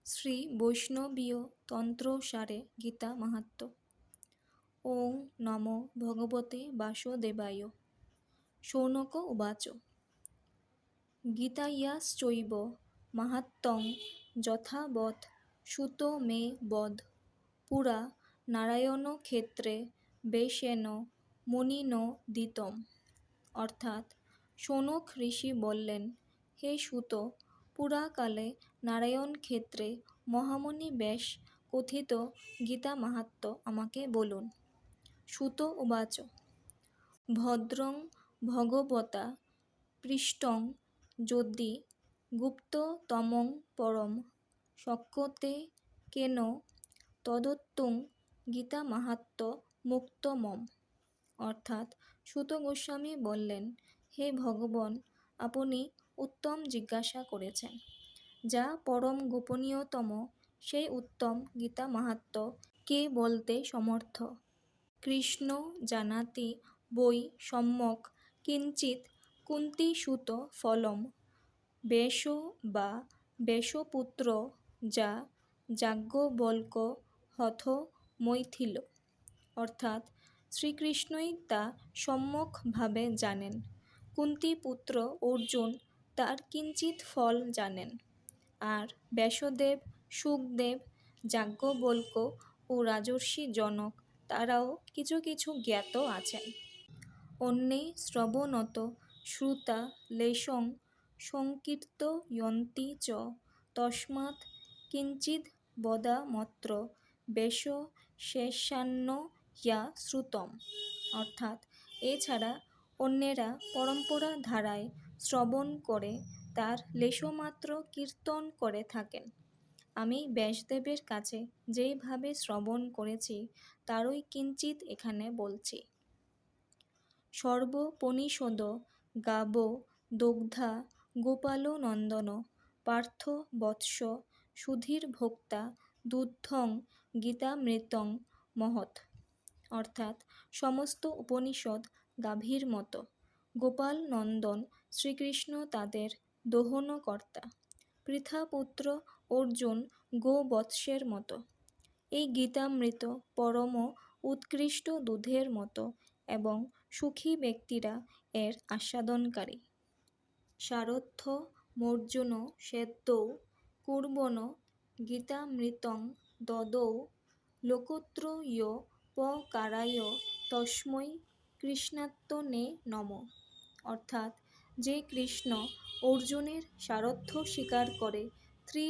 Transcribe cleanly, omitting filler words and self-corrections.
শ্রী বৈষ্ণবীয় তন্ত্রসারে গীতা মাহাত্ম্য। ওং নমো ভগবতে বাসুদেবায়। শৌনক উবাচ গীতায়াশ্চৈব মাহাত্ম্যং যথাবৎ সুত মে বদ পুরা নারায়ণ ক্ষেত্রে বেশেন মুনিনোদিতম। অর্থাৎ শৌনক ঋষি বললেন, হে সুত, পুরাকালে নারায়ণ ক্ষেত্রে মহামুনি বেশ কথিত গীতা মাহাত্ম্য আমাকে বলুন। সুত উবাচ ভদ্রং ভগবতা পৃষ্টং যদি গুপ্ততমং পরম শক্যতে কেন তদোত্তুং গীতা মাহাত্ম্য মুক্তমম। অর্থাৎ সুত গোস্বামী বললেন, হে ভগবান, আপনি উত্তম জিজ্ঞাসা করেছেন। যা পরম গোপনীয়তম সেই উত্তম গীতা মাহাত্ম্য কে বলতে সমর্থ? কৃষ্ণ জানাতি বৈ সম্যক কিঞ্চিৎ কুন্তীসুত ফলম বেশ বা বেশপুত্র যা যাজ্ঞবল্ক হথ মৈথিল। অর্থাৎ শ্রীকৃষ্ণই তা সম্যকভাবে জানেন। কুন্তীপুত্র অর্জুন তার কিঞ্চিৎ ফল জানেন, আর ব্যাসদেব, শুকদেব, যাজ্ঞবল্ক ও রাজর্ষি জনক তারাও কিছু কিছু জ্ঞাত আছেন। অন্যে শ্রবণত শ্রুতা লেশং সংকীর্তয়ন্তি চ তস্মাৎ কিঞ্চিদ্বদামত্র বেশ শেষান্যয়া শ্রুতম। অর্থাৎ এছাড়া অন্যেরা পরম্পরা ধারায় শ্রবণ করে তার লেশমাত্র কীর্তন করে থাকেন। আমি ব্যাসদেবের কাছে যেইভাবে শ্রবণ করেছি তারই কিঞ্চিৎ এখানে বলছি। সর্বোপনিষদ গাব দগ্ধা গোপালো নন্দন পার্থ বৎস সুধীর ভোক্তা দুগ্ধং গীতামৃতং মহৎ। অর্থাৎ সমস্ত উপনিষদ গাভীর মতো, গোপাল নন্দন শ্রীকৃষ্ণ তাদের দোহনকর্তা, পৃথাপুত্র অর্জুন গোবৎসের মতো। এই গীতামৃত পরম উৎকৃষ্ট দুধের মতো এবং সুখী ব্যক্তিরা এর আস্বাদনকারী। সারথ্য মর্জুন সেদ্যৌ কুর্বন গীতামৃতং দদৌ লোকত্রয়োপকারায় তস্मै কৃষ্ণাত্মনে নমঃ। অর্থাৎ যে কৃষ্ণ অর্জুনের সারথ্য স্বীকার করে